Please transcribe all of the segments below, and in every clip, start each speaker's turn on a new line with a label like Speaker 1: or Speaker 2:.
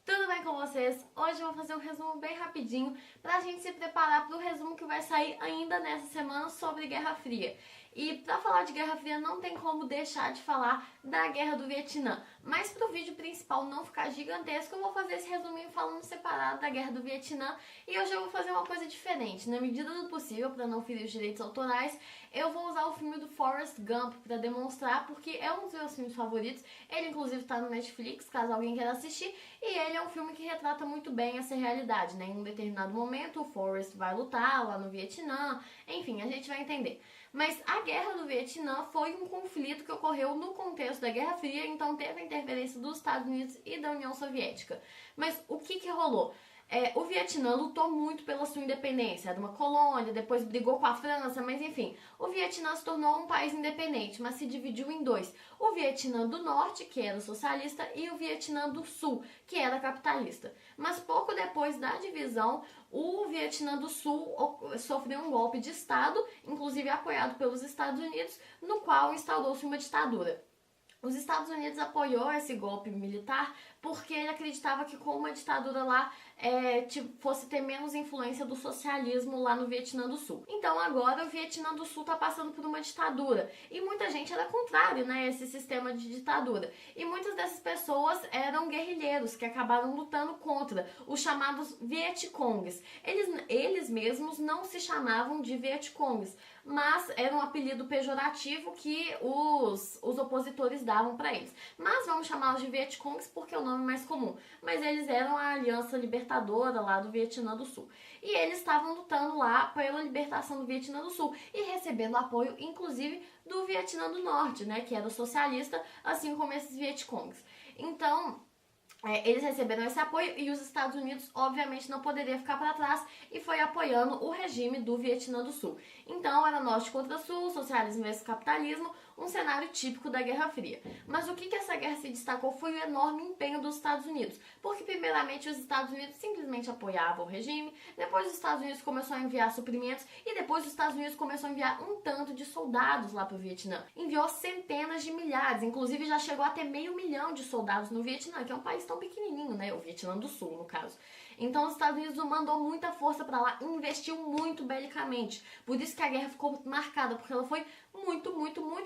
Speaker 1: Tudo bem com vocês? Hoje eu vou fazer um resumo bem rapidinho pra gente se preparar para o resumo que vai sair ainda nessa semana sobre Guerra Fria. E pra falar de Guerra Fria não tem como deixar de falar da Guerra do Vietnã. Mas pro vídeo principal não ficar gigantesco, eu vou fazer esse resuminho falando separado da Guerra do Vietnã. E hoje eu vou fazer uma coisa diferente. Na medida do possível, para não ferir os direitos autorais, eu vou usar o filme do Forrest Gump para demonstrar, porque é um dos meus filmes favoritos. Ele inclusive tá no Netflix, caso alguém queira assistir. E ele é um filme que retrata muito bem essa realidade, né? Em um determinado momento, o Forrest vai lutar lá no Vietnã. Enfim, a gente vai entender. Mas a Guerra do Vietnã foi um conflito que ocorreu no contexto da Guerra Fria, então teve a interferência dos Estados Unidos e da União Soviética. Mas o que rolou? O Vietnã lutou muito pela sua independência, era uma colônia, depois brigou com a França, mas enfim, o Vietnã se tornou um país independente, mas se dividiu em dois. O Vietnã do Norte, que era socialista, e o Vietnã do Sul, que era capitalista. Mas pouco depois da divisão, o Vietnã do Sul sofreu um golpe de Estado, inclusive apoiado pelos Estados Unidos, no qual instaurou-se uma ditadura. Os Estados Unidos apoiou esse golpe militar porque ele acreditava que com uma ditadura lá fosse ter menos influência do socialismo lá no Vietnã do Sul. Então agora o Vietnã do Sul está passando por uma ditadura e muita gente era contrário, né, a esse sistema de ditadura. E muitas dessas pessoas eram guerrilheiros que acabaram lutando contra os chamados Vietcongs. Eles mesmos não se chamavam de Vietcongs, mas era um apelido pejorativo que os opositores davam para eles. Mas vamos chamá-los de Vietcongs porque é o nome mais comum. Mas eles eram a aliança libertadora lá do Vietnã do Sul. E eles estavam lutando lá pela libertação do Vietnã do Sul e recebendo apoio, inclusive, do Vietnã do Norte, né, que era socialista, assim como esses Vietcongs. Então, eles receberam esse apoio e os Estados Unidos, obviamente, não poderiam ficar para trás e foi apoiando o regime do Vietnã do Sul. Então, era norte contra sul, socialismo versus capitalismo, um cenário típico da Guerra Fria. Mas o que essa guerra se destacou foi o enorme empenho dos Estados Unidos, porque primeiramente os Estados Unidos simplesmente apoiavam o regime, depois os Estados Unidos começou a enviar suprimentos e depois os Estados Unidos começou a enviar um tanto de soldados lá para o Vietnã. Enviou centenas de milhares, inclusive já chegou a ter 500 mil de soldados no Vietnã, que é um país tão pequenininho, né? O Vietnã do Sul, no caso. Então os Estados Unidos mandou muita força para lá e investiu muito belicamente. Por isso que a guerra ficou marcada, porque ela foi muito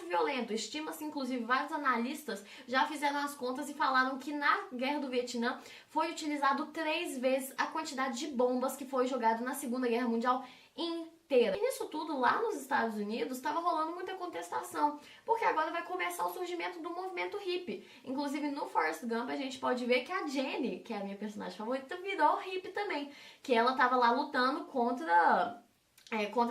Speaker 1: violenta. Estima-se, inclusive, vários analistas já fizeram as contas e falaram que na Guerra do Vietnã foi utilizado 3 vezes a quantidade de bombas que foi jogado na Segunda Guerra Mundial inteira. E nisso tudo, lá nos Estados Unidos, estava rolando muita contestação, porque agora vai começar o surgimento do movimento hippie. Inclusive, no Forrest Gump, a gente pode ver que a Jenny, que é a minha personagem favorita, virou hippie também, que ela estava lá lutando contra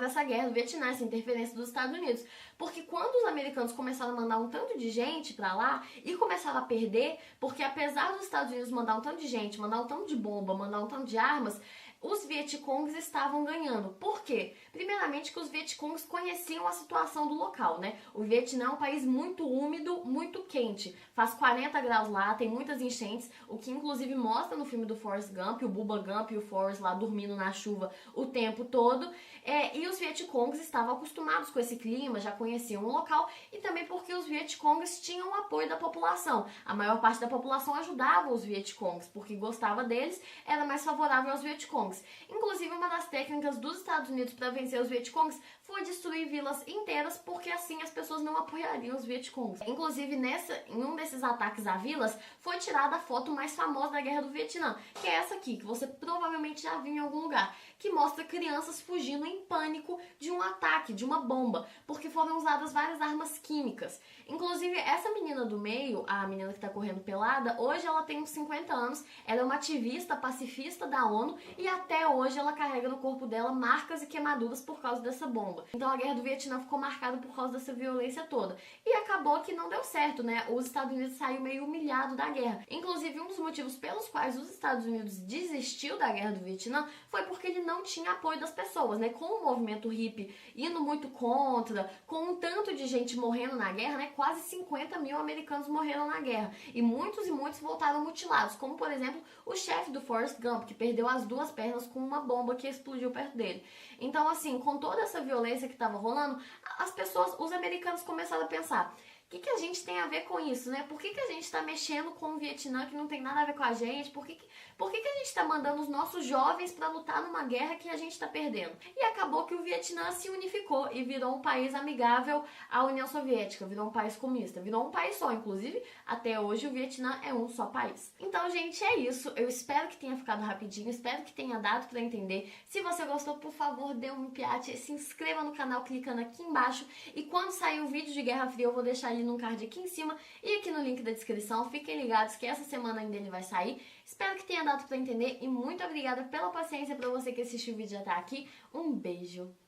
Speaker 1: essa guerra do Vietnã, essa interferência dos Estados Unidos. Porque quando os americanos começaram a mandar um tanto de gente pra lá e começaram a perder, porque apesar dos Estados Unidos mandar um tanto de gente, mandar um tanto de bomba, mandar um tanto de armas, os Vietcongs estavam ganhando. Por quê? Primeiramente que os Vietcongs conheciam a situação do local, né? O Vietnã é um país muito úmido, muito quente. Faz 40 graus lá, tem muitas enchentes, o que inclusive mostra no filme do Forrest Gump, o Bubba Gump e o Forrest lá dormindo na chuva o tempo todo. E os Vietcongs estavam acostumados com esse clima, já conheciam o local, e também porque os Vietcongs tinham o apoio da população. A maior parte da população ajudava os Vietcongs, porque gostava deles, era mais favorável aos Vietcongs. Inclusive, uma das técnicas dos Estados Unidos para vencer os Vietcongs foi destruir vilas inteiras, porque assim as pessoas não apoiariam os Vietcongs. Inclusive, em um desses ataques a vilas, foi tirada a foto mais famosa da Guerra do Vietnã, que é essa aqui, que você provavelmente já viu em algum lugar, que mostra crianças fugindo em pânico de um ataque, de uma bomba, porque foram usadas várias armas químicas. Inclusive, essa menina do meio, a menina que tá correndo pelada, hoje ela tem uns 50 anos, ela é uma ativista pacifista da ONU e até hoje ela carrega no corpo dela marcas e queimaduras por causa dessa bomba. Então a Guerra do Vietnã ficou marcada por causa dessa violência toda. E acabou que não deu certo, né? Os Estados Unidos saiu meio humilhado da guerra. Inclusive, um dos motivos pelos quais os Estados Unidos desistiu da Guerra do Vietnã foi porque ele não tinha apoio das pessoas, né? Com o movimento hippie indo muito contra, com um tanto de gente morrendo na guerra, né? Quase 50 mil americanos morreram na guerra. E muitos voltaram mutilados, como por exemplo o chefe do Forrest Gump, que perdeu as 2 pernas com uma bomba que explodiu perto dele. Então, assim, com toda essa violência que estava rolando, os americanos começaram a pensar: que a gente tem a ver com isso, né? Por que a gente tá mexendo com o Vietnã que não tem nada a ver com a gente? Por que a gente tá mandando os nossos jovens para lutar numa guerra que a gente tá perdendo? E acabou que o Vietnã se unificou e virou um país amigável à União Soviética, virou um país comunista, virou um país só, inclusive, até hoje o Vietnã é um só país. Então, gente, é isso. Eu espero que tenha ficado rapidinho, espero que tenha dado para entender. Se você gostou, por favor, dê um piate, se inscreva no canal clicando aqui embaixo e quando sair o vídeo de Guerra Fria eu vou deixar ele num card aqui em cima e aqui no link da descrição. Fiquem ligados que essa semana ainda ele vai sair. Espero que tenha dado para entender e muito obrigada pela paciência para você que assistiu o vídeo até aqui. Um beijo!